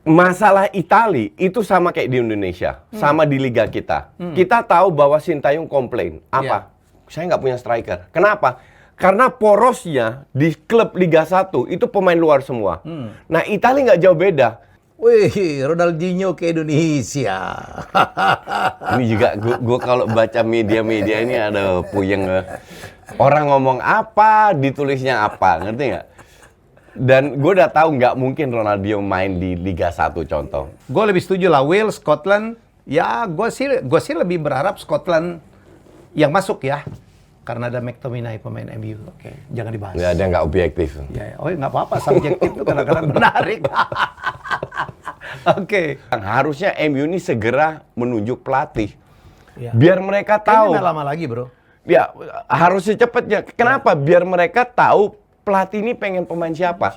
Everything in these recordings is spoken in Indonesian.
masalah Itali itu sama kayak di Indonesia, sama di liga kita. Kita tahu bahwa Sintayong komplain. Apa? Saya nggak punya striker. Kenapa? Karena porosnya di klub Liga 1 itu pemain luar semua. Nah, Itali nggak jauh beda. Wih, Ronaldinho ke Indonesia. Ini juga gue kalau baca media-media ini ada puyeng. Orang ngomong apa, ditulisnya apa, ngerti nggak? Dan gue udah tahu nggak mungkin Ronaldinho main di Liga 1 contoh. Gue lebih setuju lah Wales, Scotland. Ya, gue sih lebih berharap Scotland yang masuk ya. Karena ada McTominay pemain MU. Oke, jangan dibahas. Ya, dia nggak objektif. Ya, oh nggak apa-apa, subjektif itu kadang-kadang menarik. Oke. Harusnya MU ini segera menunjuk pelatih. Ya. Biar mereka tahu. Kayaknya nggak lama lagi, bro. Ya, harus secepatnya. Kenapa? Biar mereka tahu pelatih ini pengen pemain siapa.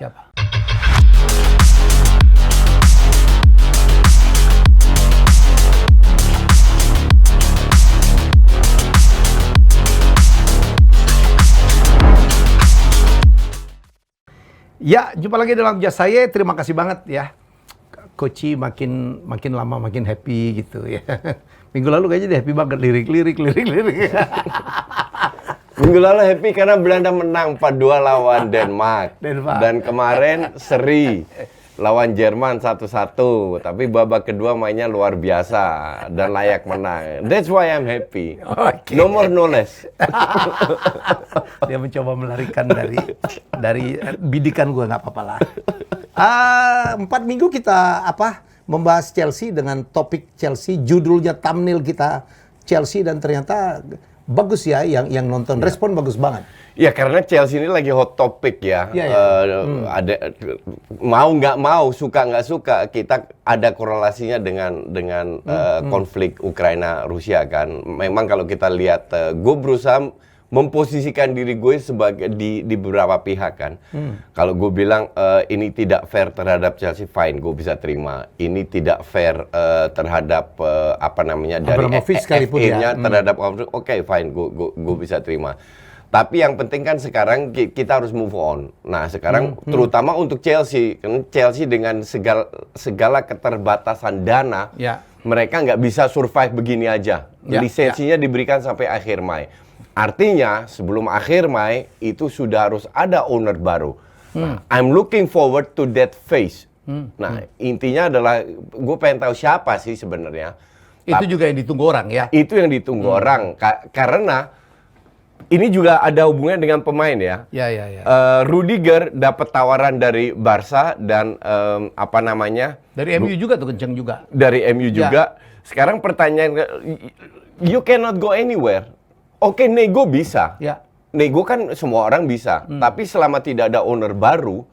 Ya, jumpa lagi dalam Just Saya. Terima kasih banget ya. Coach makin lama makin happy gitu ya. Minggu lalu kayaknya dia happy banget, lirik. Minggu lalu happy karena Belanda menang 4-2 lawan Denmark. Dan kemarin seri lawan Jerman 1-1. Tapi babak kedua mainnya luar biasa dan layak menang. That's why I'm happy. Okay. No more, no less. Dia mencoba melarikan dari bidikan gue, nggak apa-apa lah. 4 minggu kita membahas Chelsea dengan topik Chelsea, judulnya thumbnail kita Chelsea, dan ternyata bagus ya yang nonton, respon bagus banget. Ya, karena Chelsea ini lagi hot topic ya. Ada mau nggak mau, suka nggak suka, kita ada korelasinya dengan konflik Ukraina Rusia kan. Memang kalau kita lihat, gue berusaha memposisikan diri gue sebagai di beberapa pihak kan. Kalau gue bilang ini tidak fair terhadap Chelsea, fine, gue bisa terima. Ini tidak fair terhadap dari FA-nya terhadap oke, fine, gue bisa terima. Tapi yang penting kan sekarang kita harus move on. Nah, sekarang terutama untuk Chelsea, kan Chelsea dengan segala keterbatasan dana, mereka nggak bisa survive begini aja. Lisensinya diberikan sampai akhir Mei. Artinya sebelum akhir Mei itu sudah harus ada owner baru. Nah, I'm looking forward to that phase. Nah, intinya adalah gue pengen tahu siapa sih sebenarnya. Itu juga yang ditunggu orang ya. Itu yang ditunggu orang karena ini juga ada hubungannya dengan pemain ya. Rudiger dapat tawaran dari Barca dan dari MU juga tuh, kenceng juga. Dari MU juga. Sekarang pertanyaan, you cannot go anywhere. Oke, nego bisa. Nego kan semua orang bisa. Tapi selama tidak ada owner baru,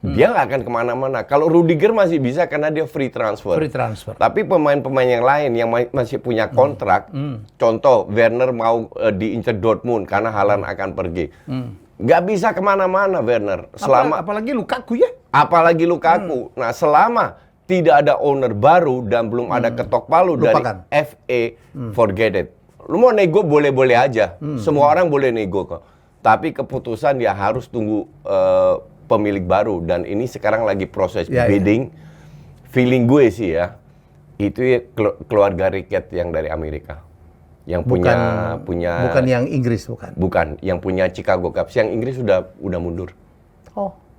dia nggak akan kemana-mana. Kalau Rudiger masih bisa karena dia free transfer. Tapi pemain-pemain yang lain yang masih punya kontrak, contoh Werner mau diincar Dortmund karena Haaland akan pergi. Nggak bisa kemana-mana Werner. Apalagi Lukaku ya. Apalagi Lukaku. Nah, selama tidak ada owner baru dan belum ada ketok palu dari FA, forget it. Lu mau nego boleh-boleh aja. Semua orang boleh nego kok. Tapi keputusan dia harus tunggu pemilik baru. Dan ini sekarang lagi proses bidding. Feeling gue sih ya, itu ya keluarga Rickett yang dari Amerika. Yang bukan yang Inggris, bukan. Bukan, yang punya Chicago Cubs. Yang Inggris udah mundur.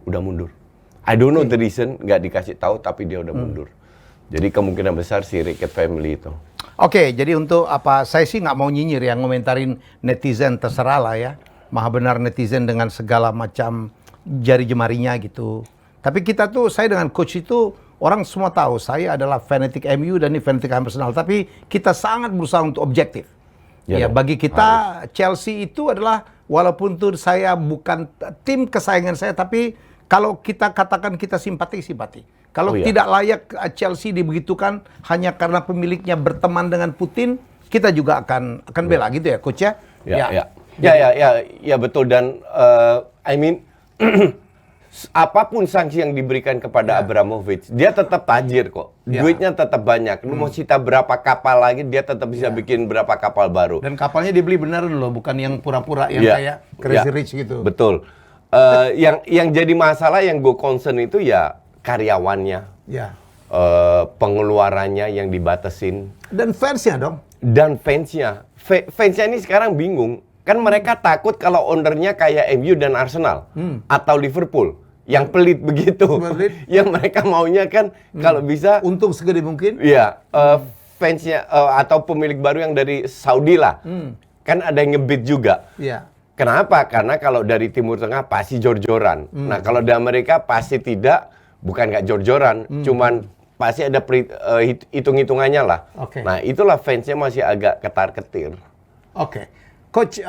Udah mundur. I don't know the reason, nggak dikasih tahu, tapi dia udah mundur. Jadi kemungkinan besar si Rickett family itu. Oke, jadi untuk saya sih nggak mau nyinyir ya, ngomentarin netizen, terserah lah ya. Maha benar netizen dengan segala macam jari jemarinya gitu. Tapi saya dengan coach itu, orang semua tahu saya adalah fanatik MU dan ini fanatik Arsenal. Tapi kita sangat berusaha untuk objektif. Ya, bagi kita Chelsea itu adalah, walaupun tuh saya bukan tim kesayangan saya, tapi kalau kita katakan kita simpati. Kalau tidak layak Chelsea dibegitukan hanya karena pemiliknya berteman dengan Putin, kita juga akan bela gitu ya, coach ya? Ya betul. Dan apapun sanksi yang diberikan kepada Abramovich, dia tetap tajir kok. Duitnya tetap banyak. Lu mau cita berapa kapal lagi, dia tetap bisa bikin berapa kapal baru. Dan kapalnya dibeli beneran loh, bukan yang pura-pura yang kayak Crazy Rich gitu. Betul. Yang jadi masalah, yang gue concern itu ya karyawannya. pengeluarannya yang dibatasin. Dan fansnya dong. Dan fansnya ini sekarang bingung. Kan mereka takut kalau ownernya kayak MU dan Arsenal atau Liverpool yang pelit begitu. Yang mereka maunya kan kalau bisa untung segede mungkin. Iya, fansnya atau pemilik baru yang dari Saudi lah. Kan ada yang ngebid juga. Iya. Kenapa? Karena kalau dari Timur Tengah pasti jor-joran. Nah, kalau di Amerika pasti tidak, bukan nggak jor-joran, cuman pasti ada hitung-hitungannya lah. Nah, itulah fansnya masih agak ketar-ketir. Oke. Coach,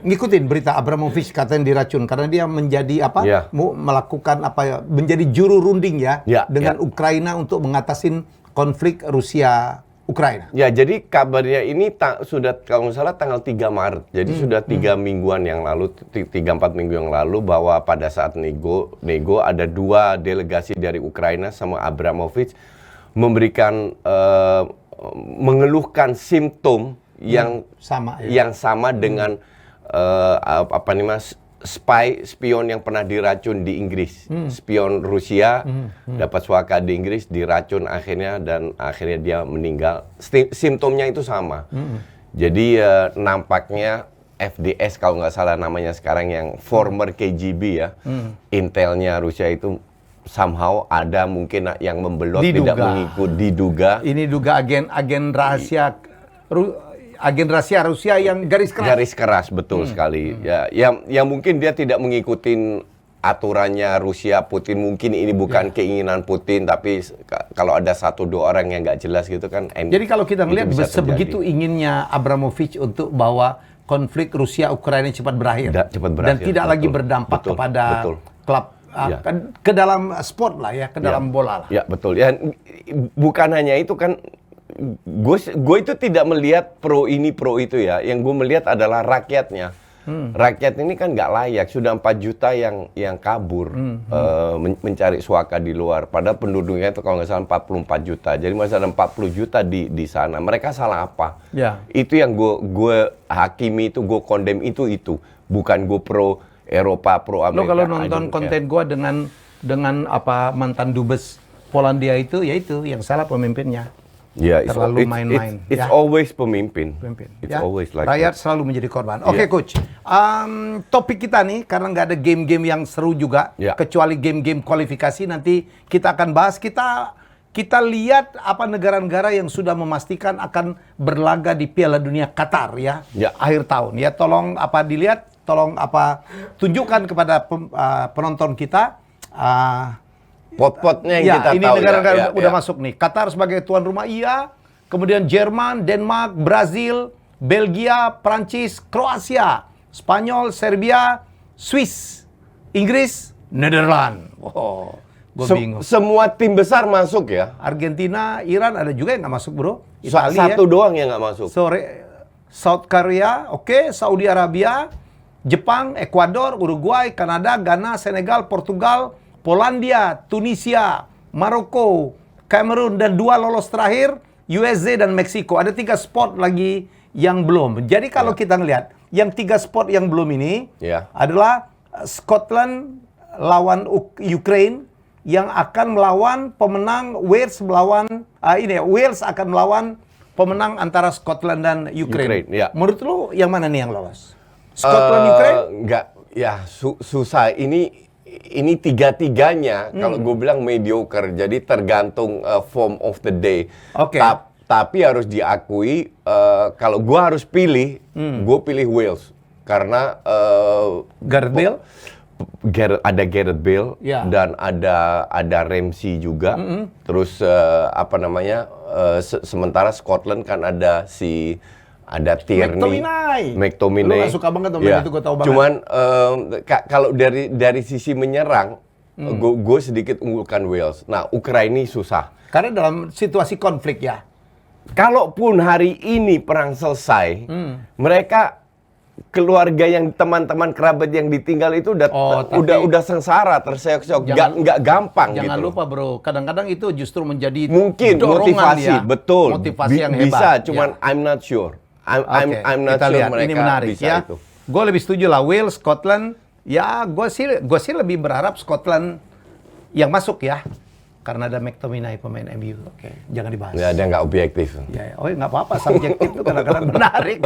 ngikutin berita Abramovich katanya diracun karena dia menjadi apa? Melakukan apa ya? Menjadi juru runding dengan Ukraina untuk mengatasin konflik Rusia Ukraina. Ya, jadi kabarnya ini sudah kalau nggak salah tanggal 3 Maret. Jadi sudah 3 mingguan yang lalu, 3-4 minggu yang lalu bahwa pada saat nego ada 2 delegasi dari Ukraina sama Abramovich memberikan mengeluhkan simptom yang sama dengan spion yang pernah diracun di Inggris. Spion Rusia dapat suaka di Inggris, diracun akhirnya dan akhirnya dia meninggal. Simptomnya itu sama. Jadi nampaknya FDS kalau nggak salah namanya sekarang yang former KGB ya, intelnya Rusia itu somehow ada mungkin yang membelot tidak mengikut diduga. Ini duga agen rahasia Rusia yang garis keras. Garis keras, betul sekali. Ya mungkin dia tidak mengikuti aturannya Rusia, Putin. Mungkin ini bukan keinginan Putin, tapi kalau ada 1-2 orang yang nggak jelas gitu kan. Jadi kalau kita melihat sebegitu inginnya Abramovich untuk bahwa konflik Rusia Ukraina cepat berakhir. Dan tidak lagi berdampak kepada klub ke dalam sport lah ya, ke dalam bola lah. Ya, betul. Ya, bukan hanya itu kan. Gue itu tidak melihat pro ini pro itu ya. Yang gue melihat adalah rakyatnya. Rakyat ini kan nggak layak. Sudah 4 juta yang kabur mencari suaka di luar. Padahal penduduknya itu kalau nggak salah 44 juta. Jadi masih ada 40 juta di sana. Mereka salah apa? Itu yang gue hakimi itu, gue condemn itu. Bukan gue pro Eropa, pro Amerika. Lo kalau nonton konten gue dengan apa mantan dubes Polandia itu, ya itu yang salah pemimpinnya. Ya, terlalu main-main. It's always pemimpin. It's always like rakyat selalu menjadi korban. Oke, Coach. Topik kita nih, karena nggak ada game-game yang seru juga, kecuali game-game kualifikasi. Nanti kita akan bahas. Kita lihat apa negara-negara yang sudah memastikan akan berlaga di Piala Dunia Qatar akhir tahun. Ya, tolong dilihat, tolong tunjukkan kepada penonton kita. Pot-potnya yang kita ini tahu. Ini negara-negara udah masuk nih. Qatar sebagai tuan rumah kemudian Jerman, Denmark, Brazil, Belgia, Prancis, Kroasia, Spanyol, Serbia, Swiss, Inggris, Netherlands. Bingung. Semua tim besar masuk ya. Argentina, Iran ada juga yang nggak masuk, bro. Italia, satu doang yang nggak masuk. South Korea, Saudi Arabia, Jepang, Ekuador, Uruguay, Kanada, Ghana, Senegal, Portugal, Polandia, Tunisia, Maroko, Kamerun, dan 2 lolos terakhir, USA dan Meksiko. Ada 3 spot lagi yang belum. Jadi kalau kita ngelihat, yang 3 spot yang belum ini adalah Scotland lawan Ukraine, yang akan melawan pemenang Wales Wales akan melawan pemenang antara Scotland dan Ukraine. Menurut lu yang mana nih yang lolos? Scotland, Ukraine? Enggak, ya susah. Ini tiga-tiganya kalau gue bilang mediocre, jadi tergantung form of the day. Tapi harus diakui kalau gue harus pilih, gue pilih Wales karena Gareth Bale, ada Gareth Bale dan ada Ramsey juga. Terus sementara Scotland kan ada Tierney, McTominay. Lu gak suka banget sama itu, gue tau banget. Cuman kalau dari sisi menyerang, gue sedikit unggulkan Wales. Nah, Ukraina susah. Karena dalam situasi konflik ya. Kalaupun hari ini perang selesai, mereka keluarga yang teman-teman kerabat yang ditinggal itu udah sengsara, terseok-seok, nggak gampang. Jangan gitu. lupa, bro. Kadang-kadang itu justru menjadi mungkin motivasi, betul. Motivasi yang hebat. Bisa, cuman I'm not sure. I'm not sure lihat. mereka ini menarik bisa itu. Gue lebih setuju lah Wales, Scotland. Ya, gue sih lebih berharap Scotland yang masuk ya. Karena ada McTominay pemain MU. Oke, jangan dibahas. Ya, dia nggak objektif. Ya, oh nggak apa-apa, subjektif itu kadang-kadang menarik.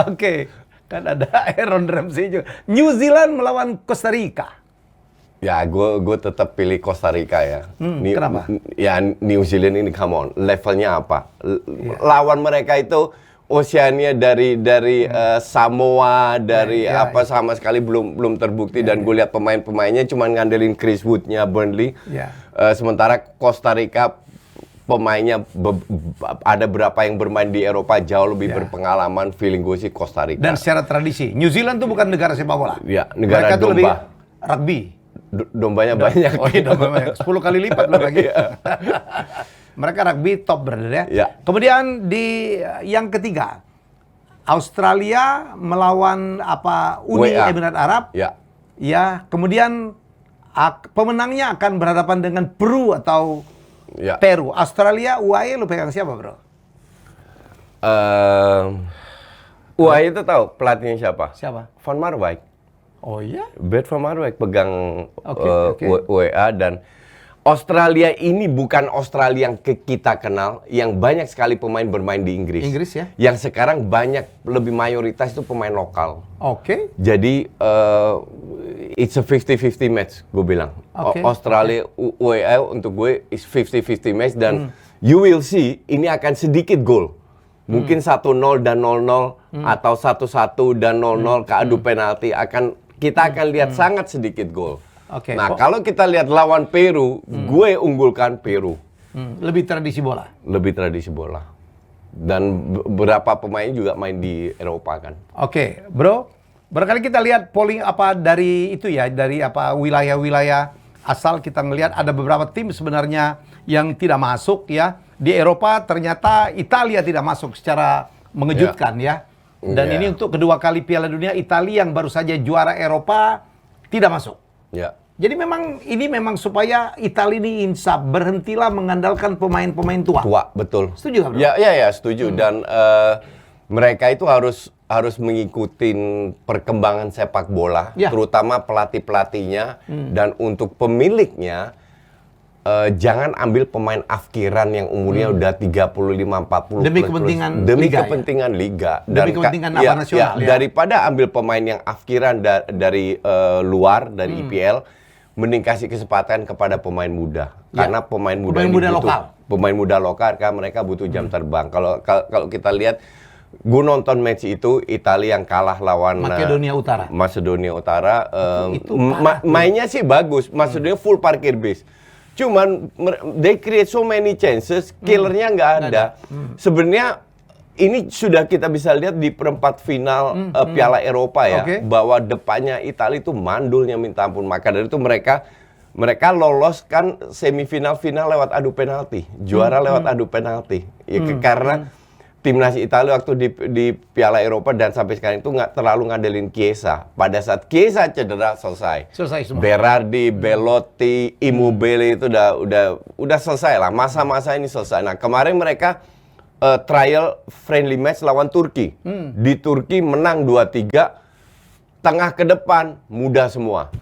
Oke, kan ada Aaron Ramsey juga. New Zealand melawan Costa Rica. Ya, gue tetap pilih Costa Rica ya. Kenapa? Ya, New Zealand ini come on, levelnya apa? Lawan mereka itu Oceania dari Samoa, dari apa sama sekali belum terbukti dan gue lihat pemain-pemainnya cuma ngandelin Chris Wood-nya Burnley. Sementara Costa Rica pemainnya ada berapa yang bermain di Eropa jauh lebih berpengalaman, feeling gue sih Costa Rica. Dan secara tradisi, New Zealand tuh bukan negara sepak bola. Ya, negara mereka domba. Lebih rugby. Dombanya banyak. Oh iya, domba banyak. 10 kali lipat loh lagi. Mereka rugby top, brother ya. Kemudian di yang ketiga, Australia melawan Uni Emirat Arab. Ya, kemudian pemenangnya akan berhadapan dengan Peru atau Peru. Australia, UAE lu pegang siapa, bro? UAE itu tahu pelatihnya siapa? Siapa? Van Marwijk. Oh iya? Bert Van Marwijk pegang UEA dan Australia ini bukan Australia yang kita kenal, yang banyak sekali pemain bermain di Inggris. Inggris ya? Yang sekarang lebih mayoritas itu pemain lokal. Jadi it's a 50-50 match, gue bilang. Australia UEA untuk gue is 50-50 match dan you will see ini akan sedikit gol. Mungkin 1-0 dan 0-0 atau 1-1 dan 0-0 keadu penalti kita akan lihat sangat sedikit gol. Nah, kalau kita lihat lawan Peru, gue unggulkan Peru. Lebih tradisi bola. Lebih tradisi bola. Dan beberapa pemain juga main di Eropa kan. Oke, bro. Barangkali kita lihat polling dari itu ya, dari wilayah-wilayah asal kita ngelihat ada beberapa tim sebenarnya yang tidak masuk ya. Di Eropa ternyata Italia tidak masuk secara mengejutkan ya. Dan ini untuk kedua kali Piala Dunia, Italia yang baru saja juara Eropa tidak masuk. Jadi memang supaya Italia ini insaf, berhentilah mengandalkan pemain-pemain tua. Betul. Setuju nggak, bro? Ya, setuju. Dan mereka itu harus mengikuti perkembangan sepak bola, terutama pelatih-pelatihnya dan untuk pemiliknya. Jangan ambil pemain afkiran yang umurnya udah 35-40 demi kepentingan liga demi kepentingan nasional daripada ambil pemain yang afkiran dari luar dari IPL, mending kasih kesempatan kepada pemain muda karena pemain muda lokal kan mereka butuh jam terbang. Kalau kita lihat, gue nonton match itu Italia yang kalah lawan Macedonia Utara. Mainnya sih bagus, Macedonia full parkir bis. Cuman they create so many chances, killernya nggak ada. Sebenarnya ini sudah kita bisa lihat di perempat final Piala Eropa ya, bahwa depannya Italia itu mandulnya minta ampun. Maka dari itu mereka lolos kan semifinal final lewat adu penalti, juara lewat adu penalti. Karena timnas Italia waktu di Piala Eropa dan sampai sekarang itu nggak terlalu ngandelin Chiesa. Pada saat Chiesa cedera selesai semua. Berardi, Belotti, Immobile itu udah selesai lah. Masa-masa ini selesai. Nah, kemarin mereka trial friendly match lawan Turki. Di Turki menang 2-3. Tengah ke depan muda semua.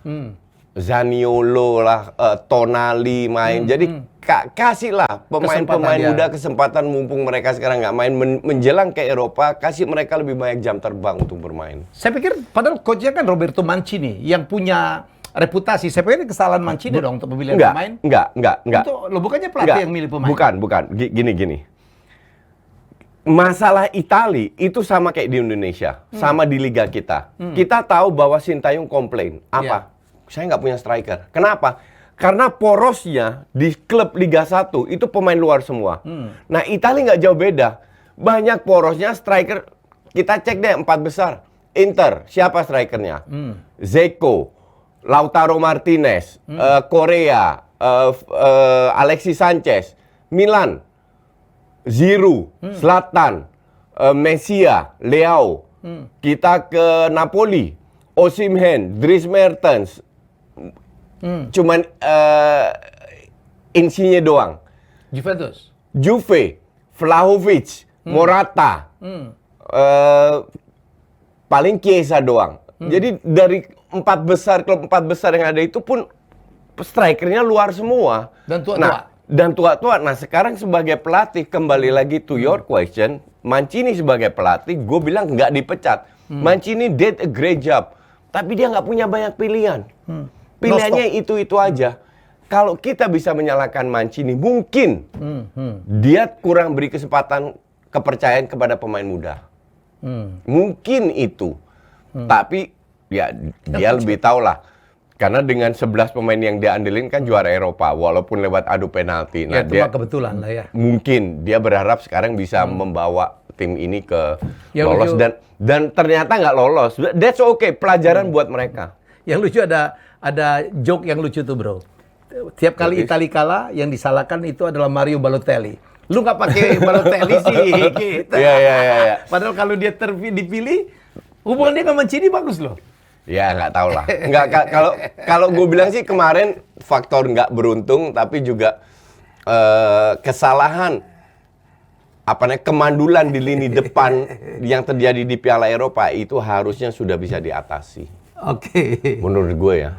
Zaniolo lah, Tonali main. Jadi kasihlah pemain-pemain muda kesempatan mumpung mereka sekarang nggak main menjelang ke Eropa, kasih mereka lebih banyak jam terbang untuk bermain. Saya pikir padahal coachnya kan Roberto Mancini yang punya reputasi. Saya pikir kesalahan Mancini dong untuk pemilihan pemain. Enggak. Lo bukannya pelatih yang milih pemain? Bukan. Gini. Masalah Itali itu sama kayak di Indonesia, sama di liga kita. Kita tahu bahwa Sintayong komplain. Apa? Saya nggak punya striker. Kenapa? Karena porosnya di klub Liga 1 itu pemain luar semua. Nah, Italia nggak jauh beda. Banyak porosnya striker. Kita cek deh 4 besar. Inter, siapa strikernya? Zeko, Lautaro Martinez, Korea, Alexis Sanchez, Milan, Giroud, Zlatan, Messia, Leao. Kita ke Napoli, Osimhen, Dries Mertens. Cuman Insigne doang. Juve, Vlahovic, Morata, paling Chiesa doang. Jadi dari klub 4 besar yang ada itu pun strikernya luar semua. Dan tua-tua. Nah, dan tua-tua. Nah, sekarang sebagai pelatih, kembali lagi to your question, Mancini sebagai pelatih, gue bilang nggak dipecat. Mancini did a great job. Tapi dia nggak punya banyak pilihan. Pilihannya itu-itu aja. Kalau kita bisa menyalahkan Mancini, mungkin dia kurang beri kesempatan kepercayaan kepada pemain muda. Mungkin itu. Tapi ya dia lebih tahu lah. Karena dengan 11 pemain yang dia andelin kan juara Eropa, walaupun lewat adu penalti. Ya, Nah, cuma kebetulan lah ya. Mungkin dia berharap sekarang bisa membawa tim ini ke Yang lolos lucu, dan ternyata nggak lolos. That's okay, pelajaran buat mereka. Yang lucu ada joke yang lucu tuh bro. Tiap kali Italia kalah, yang disalahkan itu adalah Mario Balotelli. Lu nggak pakai Balotelli sih, gitu. Iya. Padahal kalau dia dipilih, hubungan dia sama Mancini bagus loh. Ya nggak tahu lah. Kalau gue bilang sih kemarin faktor nggak beruntung, tapi juga kesalahan kemandulan di lini depan yang terjadi di Piala Eropa itu harusnya sudah bisa diatasi. Oke. Menurut gue ya.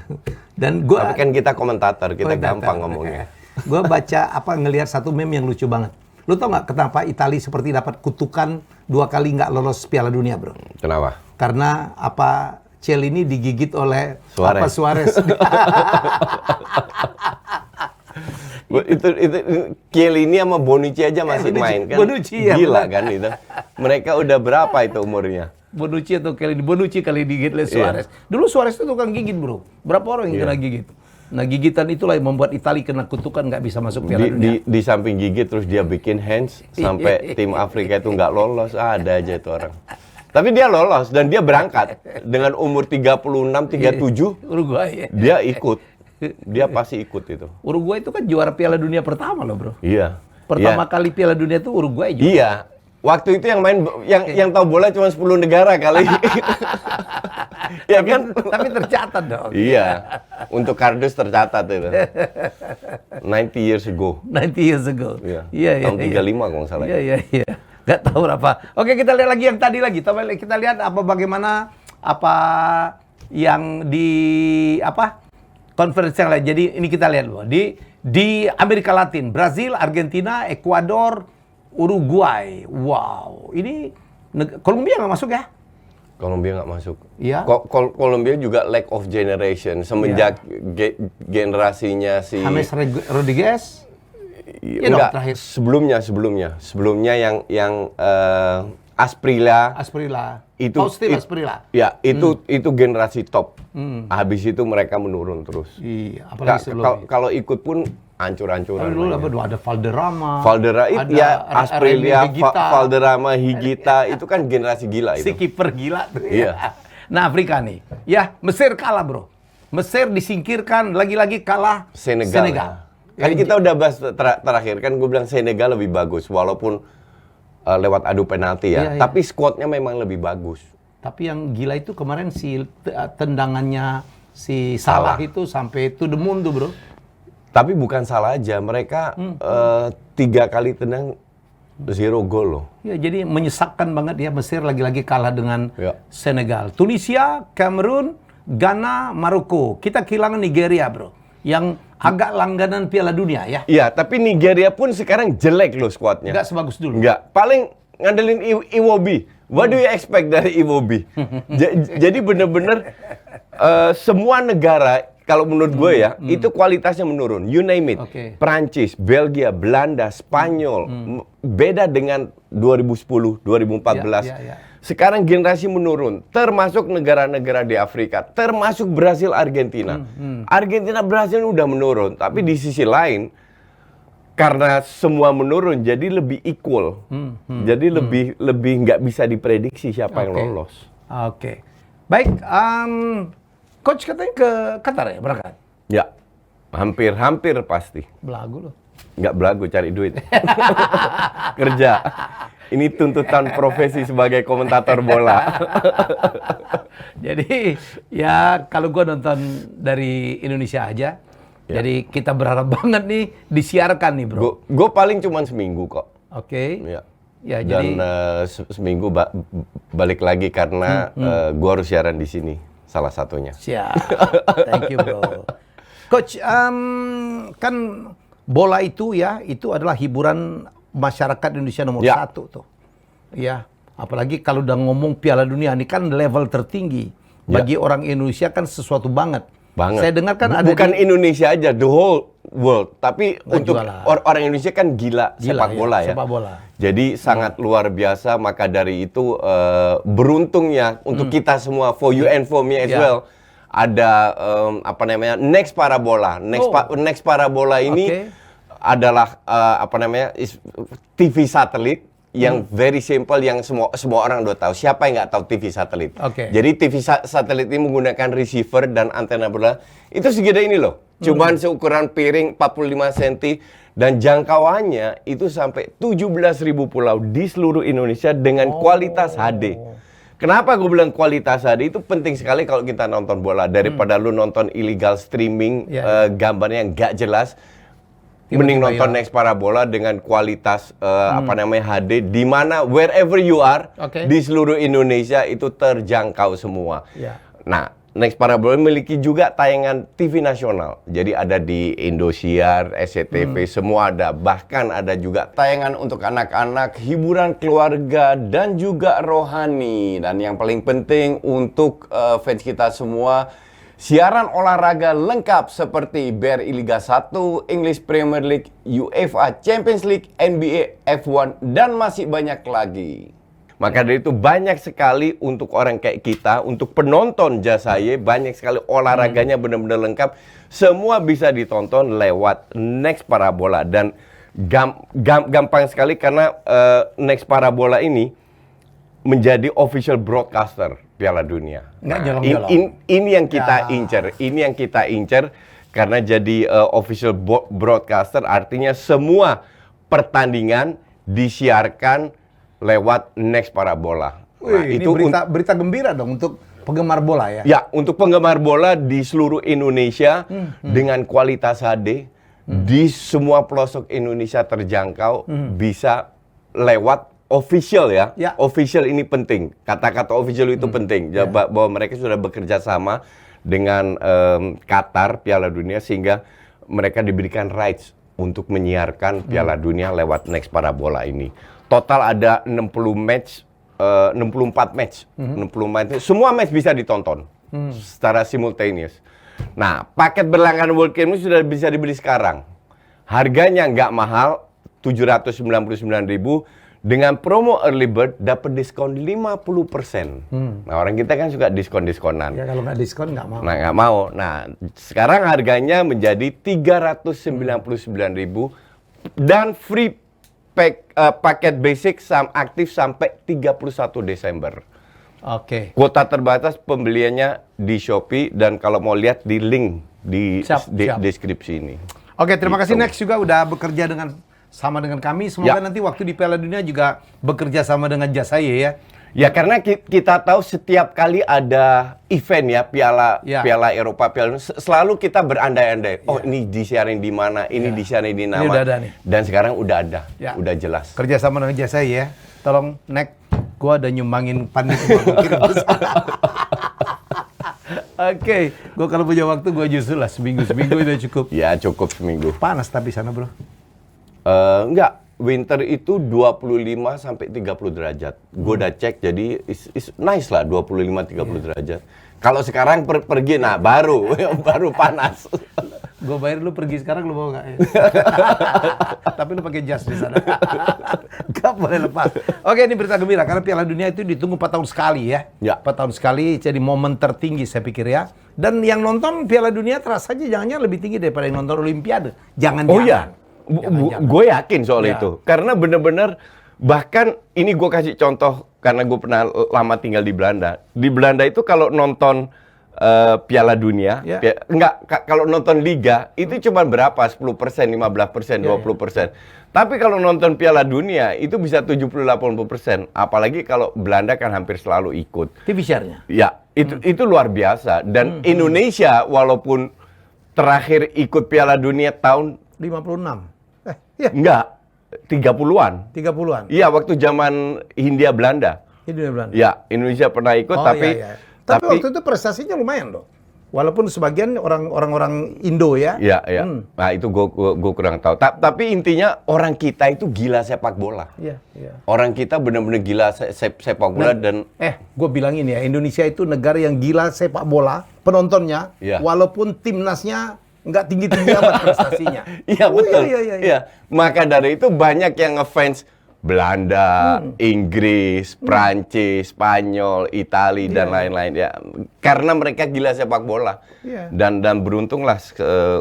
Dan gua, tapi kan kita komentator, kita gampang ngomongnya. Gue baca ngelihat satu meme yang lucu banget. Lu tau nggak kenapa Italia seperti dapat kutukan 2 kali nggak lolos Piala Dunia, bro? Kenapa? Karena Chiellini digigit oleh Suarez. itu Chiellini sama Bonucci aja masih main kan. Bonucci, ya, gila kan itu. Mereka udah berapa itu umurnya? Bonucci atau Chiellini? Bonucci kali digigit oleh Suarez. Dulu Suarez itu tukang gigit, bro. Berapa orang yang kena gigit? Nah, gigitan itulah yang membuat Italia kena kutukan, nggak bisa masuk Piala Dunia. Di samping gigit terus dia bikin hands sampai tim Afrika itu nggak lolos. Ada aja itu orang. Tapi dia lolos dan dia berangkat dengan umur 36, 37. Uruguay. Dia ikut. Dia pasti ikut itu. Uruguay itu kan juara Piala Dunia pertama loh, bro. Iya. Pertama kali Piala Dunia itu Uruguay juga. Iya. Waktu itu yang main yang tahu bola cuma 10 negara kali. Ya kan? Tapi tercatat dong. Iya. Untuk kardus tercatat itu. 90 years ago. 90 years ago. Iya. Tahun 35 kalau nggak salah. Iya. Nggak tahu berapa. Oke, kita lihat lagi yang tadi lagi. Kita lihat bagaimana yang di konferensi yang lain. Jadi ini kita lihat loh. Di Amerika Latin, Brazil, Argentina, Ekuador, Uruguay. Wow. Ini Kolombia nggak masuk ya? Kolombia nggak masuk. Iya. Kolombia juga lack of generation semenjak generasinya si James Rodriguez. Ya enggak, sebelumnya yang Asprilla. Asprilla. Ya, itu generasi top. Habis itu mereka menurun terus. Iya, apalagi sebelumnya. Kalau ikut pun hancur-hancuran. Dulu ada Valderrama. Asprilla, Valderrama, Higuita, itu kan generasi gila itu. Si kiper gila tuh. Iya. Nah, Afrika nih. Ya, Mesir kalah, bro. Mesir disingkirkan, lagi-lagi kalah Senegal. Kan kita udah bahas terakhir kan gue bilang Senegal lebih bagus walaupun lewat adu penalti ya. Tapi skuadnya memang lebih bagus. Tapi yang gila itu kemarin si tendangannya si Salah itu sampai to the moon tuh, bro. Tapi bukan salah aja, mereka 3 kali tendang 0 gol loh. Ya, jadi menyesakkan banget ya Mesir lagi-lagi kalah dengan Senegal. Tunisia, Kamerun, Ghana, Maroko. Kita kehilangan Nigeria, bro. Yang agak langganan Piala Dunia ya. Iya, tapi Nigeria pun sekarang jelek loh skuadnya. Nggak sebagus dulu. Nggak, paling ngandelin Iwobi. What do you expect dari Iwobi? Jadi bener-bener semua negara, kalau menurut gue ya, itu kualitasnya menurun. You name it. Prancis, Belgia, Belanda, Spanyol. Beda dengan 2010, 2014. Sekarang generasi menurun, termasuk negara-negara di Afrika, termasuk Brasil, Argentina. Argentina, Brasil udah menurun, tapi di sisi lain, karena semua menurun, jadi lebih equal. Jadi lebih nggak bisa diprediksi siapa yang lolos. Oke. Baik, Coach katanya ke Qatar ya, berangkat? Ya, hampir pasti. Belagu loh. Nggak belagu, cari duit. Kerja. Ini tuntutan profesi sebagai komentator bola. Jadi ya kalau gue nonton dari Indonesia aja, jadi kita berharap banget nih disiarkan nih, bro. Gue paling cuma seminggu kok. Oke. Ya, dan seminggu balik lagi karena gue harus siaran di sini, salah satunya. Siap. Thank you, bro. Coach, kan bola itu ya, itu adalah hiburan masyarakat Indonesia nomor satu tuh. Ya, apalagi kalau udah ngomong Piala Dunia, ini kan level tertinggi. Bagi orang Indonesia kan sesuatu banget. Saya dengar kan ada bukan Indonesia aja, the whole world. Tapi untuk orang Indonesia kan gila sepak bola ya. Sepak bola. Jadi sangat luar biasa. Maka dari itu beruntungnya untuk kita semua, for you and for me as well, ada Next Parabola. Next Parabola ini adalah TV satelit yang very simple, yang semua orang udah tahu. Siapa yang nggak tahu TV satelit? Jadi TV satelit ini menggunakan receiver dan antena bola. Itu segede ini loh. Cuman seukuran piring 45 cm dan jangkauannya itu sampai 17.000 pulau di seluruh Indonesia dengan kualitas HD. Kenapa gue bilang kualitas HD? Itu penting sekali kalau kita nonton bola. Daripada lu nonton illegal streaming, gambarnya nggak jelas. Mending nonton Next Parabola dengan kualitas HD, di mana wherever you are di seluruh Indonesia itu terjangkau semua. Nah, Next Parabola memiliki juga tayangan TV nasional. Jadi ada di Indosiar, SCTV, semua ada. Bahkan ada juga tayangan untuk anak-anak, hiburan keluarga, dan juga rohani. Dan yang paling penting untuk fans kita semua, siaran olahraga lengkap seperti BRI Liga 1, English Premier League, UEFA Champions League, NBA, F1, dan masih banyak lagi. Maka dari itu banyak sekali untuk orang kayak kita, untuk penonton Jasaye, banyak sekali olahraganya benar-benar lengkap. Semua bisa ditonton lewat Next Parabola. Dan gampang sekali karena Next Parabola ini menjadi official broadcaster Piala Dunia. Ini yang kita incer, karena jadi official broadcaster artinya semua pertandingan disiarkan lewat Next Parabola. Nah, ini berita gembira dong untuk penggemar bola ya. Ya, untuk penggemar bola di seluruh Indonesia dengan kualitas HD di semua pelosok Indonesia terjangkau, bisa lewat official ya. Official ini penting. Kata-kata official itu penting. Bahwa mereka sudah bekerja sama dengan Qatar Piala Dunia sehingga mereka diberikan rights untuk menyiarkan Piala Dunia lewat Next Parabola ini. Total ada 64 match. 60 match. Semua match bisa ditonton secara simultaneous. Nah, paket berlangganan World Cup ini sudah bisa dibeli sekarang. Harganya nggak mahal, 799.000. Dengan promo early bird dapat diskon 50%. Nah, orang kita kan suka diskon-diskonan. Ya, kalau nggak diskon nggak mau. Nah, nggak mau. Nah, sekarang harganya menjadi 399.000 dan free paket basic aktif sampai 31 Desember. Kuota terbatas pembeliannya di Shopee dan kalau mau lihat di link di deskripsi ini. Terima kasih Next juga udah bekerja sama dengan kami. Semoga nanti waktu di Piala Dunia juga bekerja sama dengan Jasaye ya. Ya, karena kita tahu setiap kali ada event ya, Piala Eropa, selalu kita berandai-andai. Oh, ini disiarin di mana, ini disiarin di mana. Dan sekarang udah ada, udah jelas. Kerja sama dengan Jasaye ya. Tolong, Nek, gua ada nyumbangin panik. Gua kalau punya waktu gua justru lah seminggu udah cukup. Ya, cukup seminggu. Panas tapi sana, bro. Enggak, winter itu 25 sampai 30 derajat. Gue udah cek, jadi is nice lah 25-30 derajat. Kalau sekarang pergi, nah baru panas. Gue bayar lu pergi sekarang, lu mau nggak? Tapi lu pakai jas di sana. Gak boleh lepas. Ini berita gembira karena Piala Dunia itu ditunggu 4 tahun sekali ya. 4 tahun sekali, jadi momen tertinggi saya pikir ya. Dan yang nonton Piala Dunia terasa aja jangannya lebih tinggi daripada yang nonton Olimpiade. Jangan-jangan. Oh iya. Gue yakin soal itu, karena bener-bener bahkan ini gue kasih contoh karena gue pernah lama tinggal di Belanda. Di Belanda itu kalau nonton Piala Dunia, kalau nonton Liga itu cuma berapa? 10%, 15%, 20%. Tapi kalau nonton Piala Dunia itu bisa 70-80%. Apalagi kalau Belanda kan hampir selalu ikut. TV share-nya? Ya, itu luar biasa. Dan Indonesia walaupun terakhir ikut Piala Dunia tahun 56. Enggak, 30-an. 30-an? Iya, waktu zaman Hindia Belanda. Hindia Belanda? Ya, Indonesia pernah ikut, tapi Tapi waktu itu prestasinya lumayan dong. Walaupun sebagian orang-orang Indo ya. Iya, iya. Nah, itu gue kurang tahu. Tapi intinya orang kita itu gila sepak bola. Iya, iya. Orang kita benar-benar gila sepak bola dan gue bilang ini ya, Indonesia itu negara yang gila sepak bola, penontonnya, walaupun timnasnya nggak tinggi-tinggi amat prestasinya. Iya, betul. Iya. Maka dari itu banyak yang ngefans Belanda, Inggris, Prancis, Spanyol, Itali dan lain-lain ya. Karena mereka gila sepak bola. Dan beruntunglah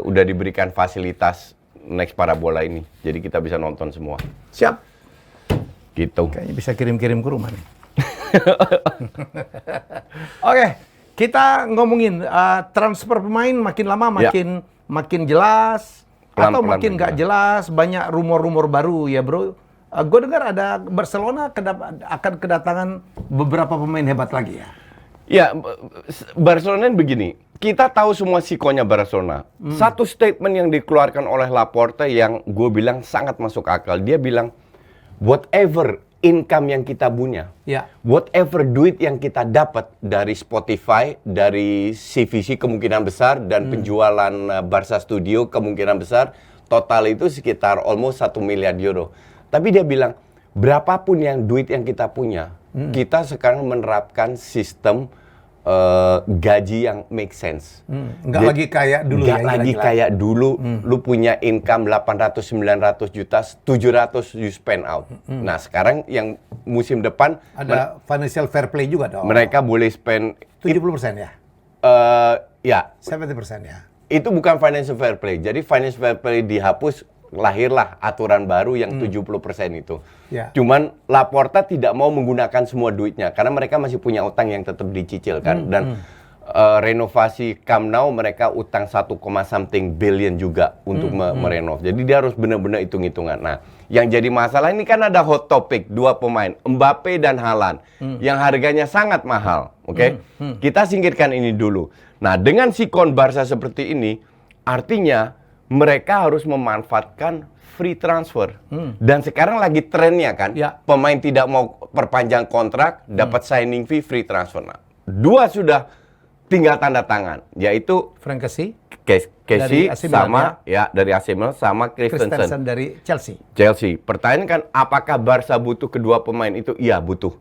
udah diberikan fasilitas Next Parabola ini. Jadi kita bisa nonton semua. Siap. Gitu. Kayaknya bisa kirim-kirim ke rumah nih. Oke, kita ngomongin transfer pemain makin lama makin jelas atau makin nggak jelas, banyak rumor-rumor baru ya, Bro. Gue dengar ada Barcelona akan kedatangan beberapa pemain hebat lagi ya. Ya, Barcelona begini. Kita tahu semua sikonya Barcelona. Satu statement yang dikeluarkan oleh Laporte yang gue bilang sangat masuk akal. Dia bilang, whatever income yang kita punya, whatever duit yang kita dapat dari Spotify, dari CVC kemungkinan besar, dan penjualan Barca Studio kemungkinan besar, total itu sekitar almost 1 miliar euro. Tapi dia bilang, berapapun yang duit yang kita punya, kita sekarang menerapkan sistem gaji yang make sense. Nggak lagi kayak dulu nggak lagi kayak dulu, lu punya income 800-900 juta, 700 you spend out. Nah, sekarang yang musim depan ada financial fair play juga dong. Mereka boleh spend 70% ya? Ya. 70% ya? Itu bukan financial fair play. Jadi financial fair play dihapus, lahirlah aturan baru yang 70% itu. Cuman Laporta tidak mau menggunakan semua duitnya karena mereka masih punya utang yang tetap dicicil kan. Dan renovasi Camp Nou mereka utang 1, something billion juga untuk merenov. Jadi dia harus benar-benar hitung-hitungan. Nah, yang jadi masalah ini kan ada hot topic, 2 pemain, Mbappe dan Haaland, yang harganya sangat mahal. Oke? Kita singkirkan ini dulu. Nah, dengan sikon Barca seperti ini, artinya mereka harus memanfaatkan free transfer. Dan sekarang lagi trennya kan, pemain tidak mau perpanjang kontrak, dapat signing fee, free transfer. Nah, 2 sudah tinggal tanda tangan, yaitu Frank Kessie sama dari AC Milan sama Christensen dari Chelsea. Pertanyaan kan, apakah Barca butuh kedua pemain itu? Iya, butuh.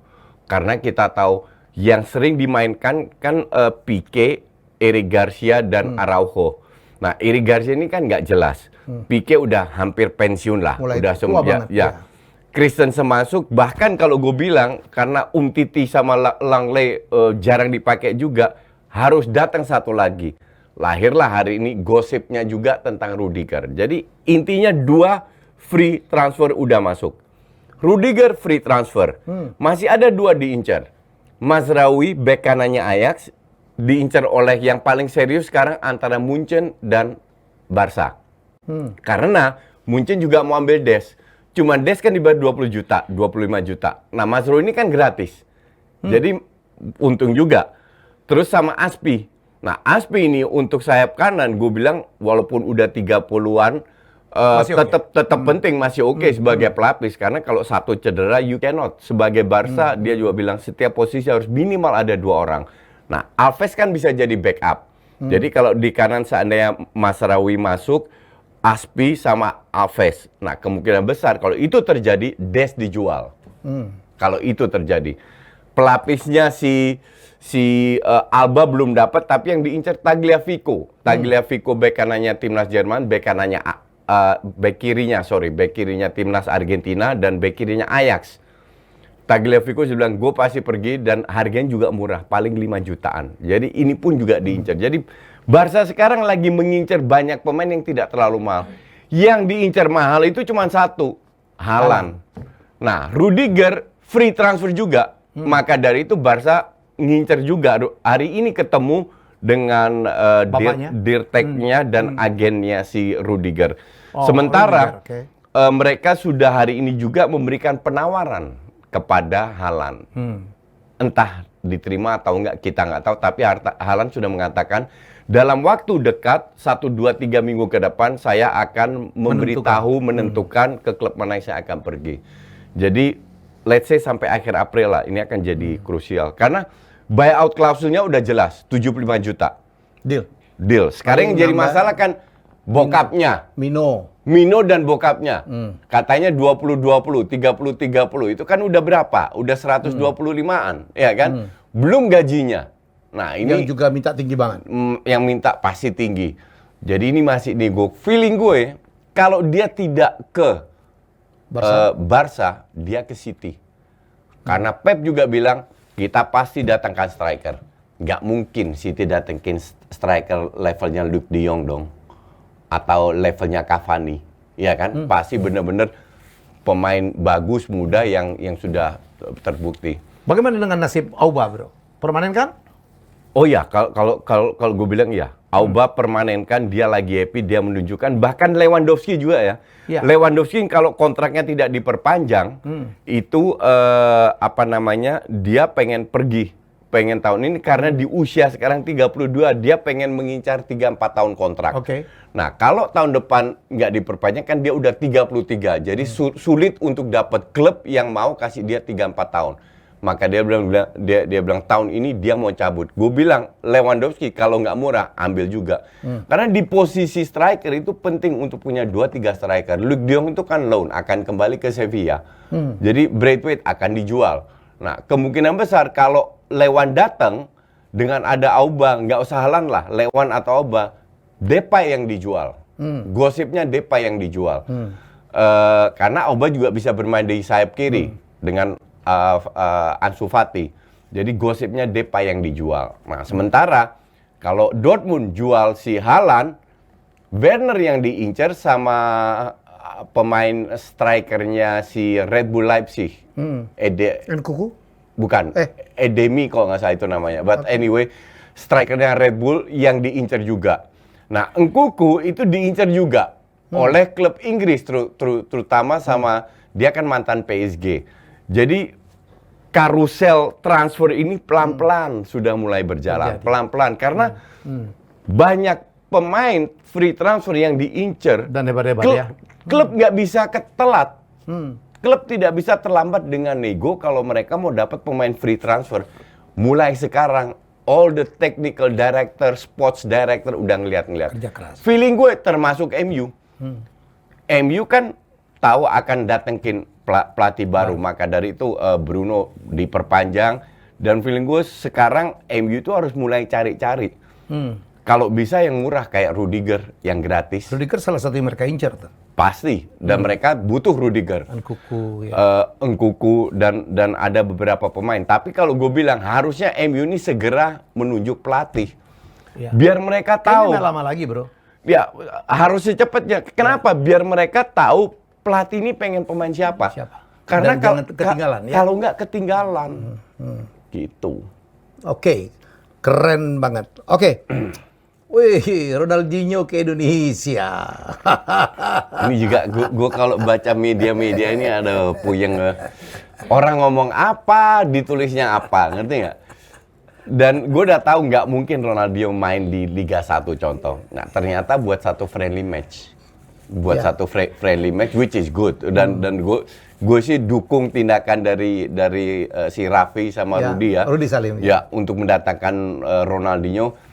Karena kita tahu yang sering dimainkan kan Pique, Eric Garcia dan Araujo. Nah, Eric Garcia ini kan nggak jelas. Pique udah hampir pensiun lah. Udah semua ya. Christensen masuk, bahkan kalau gue bilang karena Umtiti sama Langley jarang dipakai juga, harus datang satu lagi. Lahirlah hari ini gosipnya juga tentang Rudiger. Jadi intinya 2 free transfer udah masuk. Rudiger free transfer. Masih ada 2 diincar. Mazraoui bek kanannya Ajax diincar oleh yang paling serius sekarang antara Munchen dan Barca. Karena Munchen juga mau ambil Des. Cuman Des kan dibayar 20 juta, 25 juta. Nah, Mazraoui ini kan gratis. Jadi untung juga. Terus sama Aspi. Nah, Aspi ini untuk sayap kanan gue bilang walaupun udah 30-an tetap penting, masih oke sebagai pelapis. Karena kalau satu cedera you cannot. Sebagai Barca dia juga bilang setiap posisi harus minimal ada 2 orang. Nah, Alves kan bisa jadi backup. Jadi kalau di kanan seandainya Mazraoui masuk, Aspi sama Alves. Nah, kemungkinan besar kalau itu terjadi, Des dijual. Kalau itu terjadi. Pelapisnya si Alba belum dapat, tapi yang diincar Tagliafico. Tagliafico bek kanannya timnas Jerman, bek kanannya bek kirinya timnas Argentina dan bek kirinya Ajax. Tagliafico bilang, gue pasti pergi dan harganya juga murah, paling 5 jutaan. Jadi ini pun juga diincar. Jadi Barca sekarang lagi mengincar banyak pemain yang tidak terlalu mahal. Yang diincar mahal itu cuma 1, Haaland. Nah, Rudiger free transfer juga. Maka dari itu Barca ngincar juga. Hari ini ketemu dengan dirteknya dan agennya si Rudiger. Sementara mereka sudah hari ini juga memberikan penawaran kepada Haaland. Entah diterima atau enggak, kita nggak tahu. Tapi Haaland sudah mengatakan, dalam waktu dekat, 1, 2, 3 minggu ke depan, saya akan menentukan ke klub mana saya akan pergi. Jadi, let's say sampai akhir April lah, ini akan jadi krusial. Karena buyout klausulnya udah jelas, 75 juta. Deal. Sekarang yang jadi masalah kan bokapnya. Mino dan bokapnya. Katanya 20-20, 30-30. Itu kan udah berapa? Udah 125-an, ya kan? Belum gajinya. Nah, ini yang juga minta tinggi banget. Yang minta pasti tinggi. Jadi ini masih nego. Feeling gue kalau dia tidak ke Barca, dia ke City. Karena Pep juga bilang kita pasti datangkan striker. Nggak mungkin City datangin striker levelnya Luuk de Jong dong. Atau levelnya Cavani, ya kan? Pasti benar-benar pemain bagus muda yang sudah terbukti. Bagaimana dengan nasib Auba, bro? Permanenkan? Oh ya, kalau gue bilang ya, Auba permanenkan, dia lagi happy, dia menunjukkan. Bahkan Lewandowski juga ya. Lewandowski kalau kontraknya tidak diperpanjang, itu dia pengen pergi. Pengen tahun ini karena di usia sekarang 32 dia pengen mengincar 3-4 tahun kontrak. Nah, kalau tahun depan nggak diperpanjang kan dia udah 33. Jadi sulit untuk dapat klub yang mau kasih dia 3-4 tahun. Maka dia bilang tahun ini dia mau cabut. Gue bilang Lewandowski kalau nggak murah ambil juga. Karena di posisi striker itu penting untuk punya 2-3 striker. Luuk de Jong itu kan loan akan kembali ke Sevilla. Jadi Braithwaite akan dijual. Nah, kemungkinan besar kalau Lewan datang dengan ada Auba, nggak usah Haaland lah, Lewan atau Auba, Depay yang dijual. Gosipnya Depay yang dijual. Karena Auba juga bisa bermain di sayap kiri dengan Ansu Fati. Jadi gosipnya Depay yang dijual. Nah, sementara kalau Dortmund jual si Haaland, Werner yang diincar sama pemain strikernya si Red Bull Leipzig. Nkunku? Bukan, Edemi kalau nggak salah itu namanya. But anyway, strikernya Red Bull yang diincar juga. Nah, Nkunku itu diincar juga oleh klub Inggris, terutama sama dia kan mantan PSG. Jadi karusel transfer ini pelan-pelan sudah mulai berjalan, pelan-pelan karena banyak pemain free transfer yang diincar. Dan hebat-hebat Klub nggak bisa ketelat. Klub tidak bisa terlambat dengan nego kalau mereka mau dapat pemain free transfer. Mulai sekarang, all the technical director, sports director udah ngeliat-ngeliat. Kerja keras. Feeling gue termasuk MU. MU kan tahu akan datengin pelatih baru. Maka dari itu Bruno diperpanjang. Dan feeling gue sekarang MU itu harus mulai cari-cari. Kalau bisa yang murah kayak Rudiger yang gratis. Rudiger salah satu yang mereka incar tuh. Pasti, dan mereka butuh Rudiger, Nkunku dan ada beberapa pemain. Tapi kalau gue bilang harusnya MU ini segera menunjuk pelatih, biar mereka tahu. Kayaknya lama lagi, bro. Ya harus secepatnya. Kenapa? Biar mereka tahu pelatih ini pengen pemain siapa. Karena kalau nggak ketinggalan, gitu. Oke, keren banget. Oke. Wih, Ronaldinho ke Indonesia. Ini juga gue kalau baca media-media ini ada puyeng. Orang ngomong apa, ditulisnya apa, ngerti nggak? Dan gue udah tahu nggak mungkin Ronaldinho main di Liga 1 contoh. Nah, ternyata buat satu friendly match. Friendly match, which is good. Dan gue sih dukung tindakan dari si Raffi sama Rudi ya. Rudi Salim. Ya, untuk mendatangkan Ronaldinho.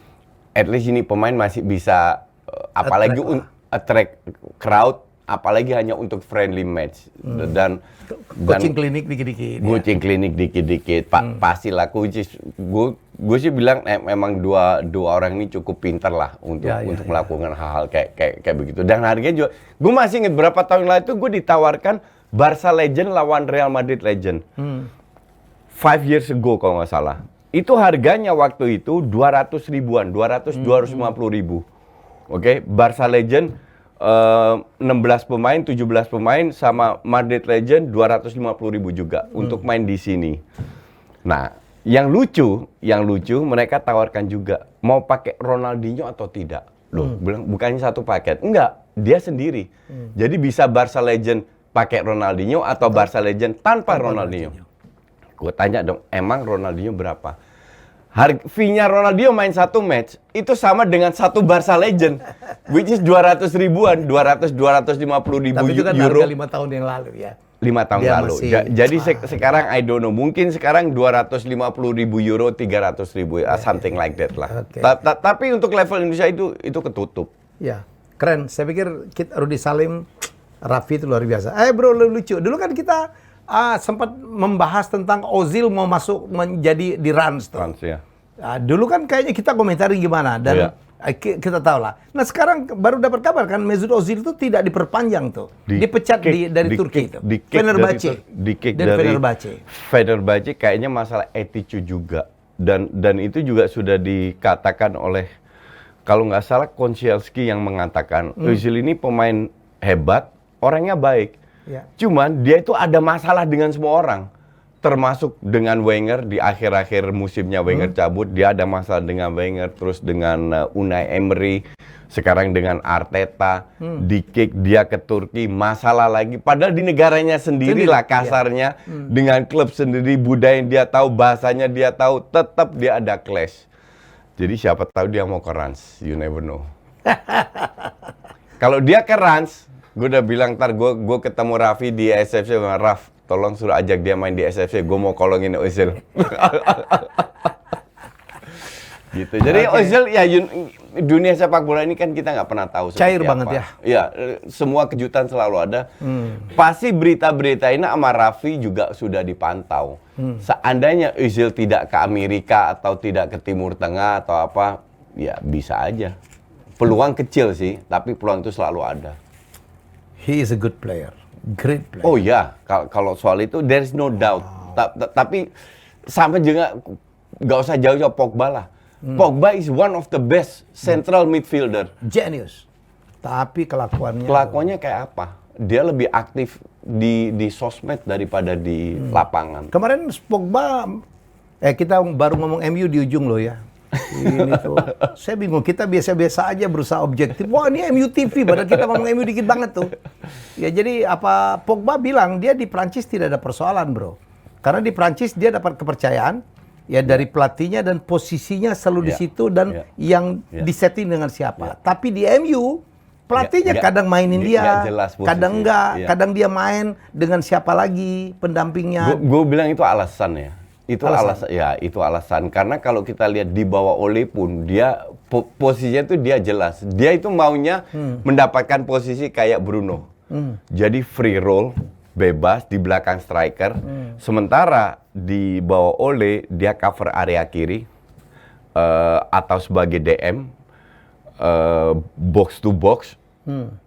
At least ini pemain masih bisa, apalagi attract crowd, apalagi hanya untuk friendly match. Dan coaching klinik dikit-dikit. Coaching klinik dikit-dikit, pastilah. Gue sih bilang memang dua orang ini cukup pintar lah untuk melakukan hal-hal kayak begitu. Dan harganya juga, gue masih ingat berapa tahun lalu itu gue ditawarkan Barca Legend lawan Real Madrid Legend. 5 years ago kalau nggak salah. Itu harganya waktu itu 200 ribuan, 250 ribu. Oke, Barca Legend 16 pemain, 17 pemain sama Madrid Legend 250 ribu juga untuk main di sini. Nah, yang lucu mereka tawarkan juga mau pakai Ronaldinho atau tidak. Loh, bilang bukannya satu paket. Enggak, dia sendiri. Jadi bisa Barca Legend pakai Ronaldinho atau Barca Legend tanpa Ronaldinho. Gue tanya dong, emang Ronaldinho berapa? Fee-nya Ronaldinho main satu match itu sama dengan satu Barca legend, which is 200 ribuan, 250 ribu Tapi itu kan euro. harga 5 tahun yang lalu ya. 5 tahun Dia lalu. masih- Jadi sekarang I don't know, mungkin sekarang 250 ribu euro, 300 ribu, something like that lah. Oke. Tapi untuk level Indonesia itu ketutup. Ya, keren. Saya pikir Rudy Salim, Raffi itu luar biasa. Bro, lucu. Dulu kan kita sempat membahas tentang Ozil mau masuk menjadi di Rans tuh. Trans, ya. Dulu kan kayaknya kita komentarin gimana dan Iya. kita tahu lah. Nah sekarang baru dapat kabar kan Mesut Ozil itu tidak diperpanjang tuh, dipecat dari Turki itu. Fenerbahce. Dari Fenerbahce. Fenerbahce kayaknya masalah attitude juga dan itu juga sudah dikatakan oleh, kalau nggak salah, Konsielski yang mengatakan Ozil ini pemain hebat, orangnya baik. Ya. Cuman dia itu ada masalah dengan semua orang, termasuk dengan Wenger di akhir-akhir musimnya Wenger cabut, dia ada masalah dengan Wenger, terus dengan Unai Emery, sekarang dengan Arteta, di kick dia ke Turki, masalah lagi. Padahal di negaranya sendiri lah kasarnya, dengan klub sendiri, budaya yang dia tahu, bahasanya dia tahu, tetap dia ada clash. Jadi siapa tahu dia mau ke Rans, you never know. Kalau dia ke Rans, gue udah bilang ntar gue ketemu Raffi di SFC, Raf, tolong suruh ajak dia main di SFC, gue mau kolongin Ozil. Gitu. Jadi Ozil ya, dunia sepak bola ini kan kita nggak pernah tahu Cair seperti banget apa. ya. Iya, semua kejutan selalu ada. Pasti berita-berita ini sama Raffi juga sudah dipantau. Seandainya Ozil tidak ke Amerika atau tidak ke Timur Tengah atau apa, ya bisa aja. Peluang kecil sih, tapi peluang itu selalu ada. He is a good player, great player. Oh ya, kalau soal itu there is no doubt. Tapi sama juga nggak usah jauh-jauh Pogba lah. Pogba is one of the best central midfielder. Genius. Tapi Kelakuannya kayak apa? Dia lebih aktif di sosmed daripada di lapangan. Kemarin Pogba, kita baru ngomong MU di ujung loh ya. Ini tuh, saya bingung. Kita biasa-biasa aja berusaha objektif. Wah ini MU TV, padahal kita ngomong MU dikit banget tuh. Ya jadi apa Pogba bilang dia di Prancis tidak ada persoalan bro. Karena di Prancis dia dapat kepercayaan ya dari pelatihnya dan posisinya selalu di situ dan yang disetting dengan siapa. Tapi di MU pelatihnya kadang mainin dia, kadang enggak, kadang dia main dengan siapa lagi pendampingnya. Gue bilang itu alasan ya. Itu alasan ya, itu alasan. Karena kalau kita lihat di bawah Ole pun dia posisinya itu dia jelas. Dia itu maunya mendapatkan posisi kayak Bruno. Jadi free roll, bebas di belakang striker. Sementara di bawah Ole dia cover area kiri atau sebagai DM, box to box.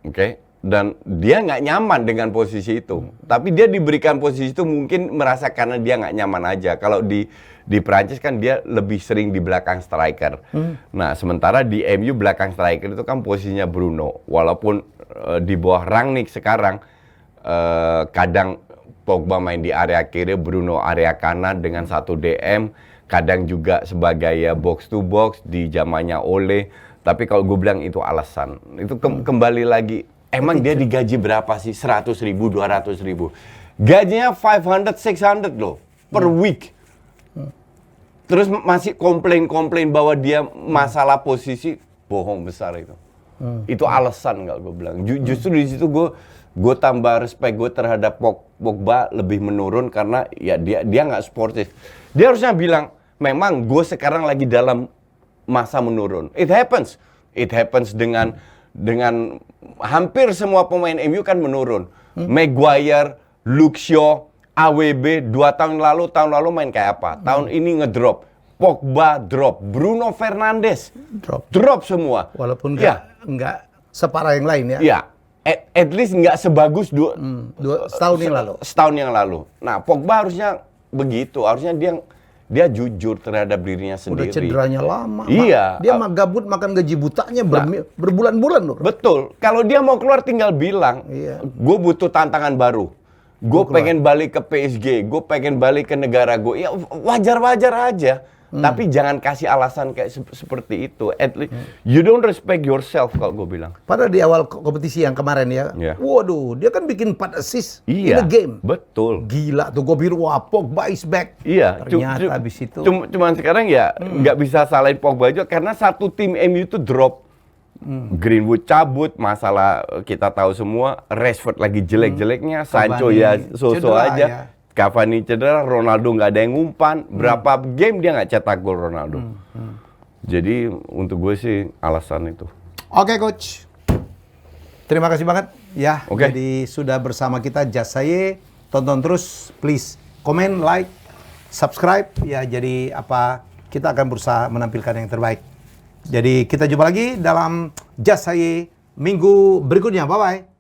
Oke. Dan dia nggak nyaman dengan posisi itu. Tapi dia diberikan posisi itu mungkin merasa karena dia nggak nyaman aja. Kalau di Prancis kan dia lebih sering di belakang striker. Nah, sementara di MU belakang striker itu kan posisinya Bruno. Walaupun di bawah Rangnick sekarang kadang Pogba main di area kiri, Bruno area kanan dengan satu DM. Kadang juga sebagai box to box di zamannya Ole. Tapi kalau gue bilang itu alasan. Itu kembali lagi. Emang dia digaji berapa sih? 100 ribu, 200 ribu. Gajinya 500, 600 loh per week. Terus masih komplain bahwa dia masalah posisi, bohong besar itu. Itu alasan kalau gue bilang. Justru di situ gue tambah respect gue terhadap Pogba lebih menurun karena ya dia nggak sportif. Dia harusnya bilang, memang gue sekarang lagi dalam masa menurun. It happens dengan hampir semua pemain MU kan menurun. Maguire, Luke Shaw, AWB 2 tahun lalu main kayak apa? Tahun ini ngedrop. Pogba drop, Bruno Fernandes drop semua. Walaupun nggak separah yang lain ya. Ya, at least nggak sebagus setahun yang lalu. Nah, Pogba harusnya begitu. Harusnya dia jujur terhadap dirinya sendiri. Udah cederanya lama. Iya. Dia gabut makan gaji butanya berbulan-bulan loh. Betul. Kalau dia mau keluar tinggal bilang, gue butuh tantangan baru. Gue pengen balik ke PSG. Gue pengen balik ke negara gue. Ya wajar-wajar aja. Tapi jangan kasih alasan kayak seperti itu. At least, you don't respect yourself kalau gue bilang. Padahal di awal kompetisi yang kemarin ya, waduh, dia kan bikin 4 assist in a game. Betul. Gila tuh, gue biru, wah, Pogba is back. Iya. Ternyata habis itu. Cuman sekarang ya nggak bisa salahin Pogba aja karena satu tim MU itu drop. Greenwood cabut, masalah kita tahu semua. Rashford lagi jelek-jeleknya, Sancho ya so-so aja. Ya. Cavani cedera, Ronaldo nggak ada yang ngumpan. Berapa game dia nggak cetak gol Ronaldo. Jadi untuk gue sih alasan itu. Oke, Coach. Terima kasih banget ya. Jadi sudah bersama kita Jasaye. Tonton terus, please. Komen, like, subscribe. Ya, jadi kita akan berusaha menampilkan yang terbaik. Jadi kita jumpa lagi dalam Jasaye minggu berikutnya. Bye-bye.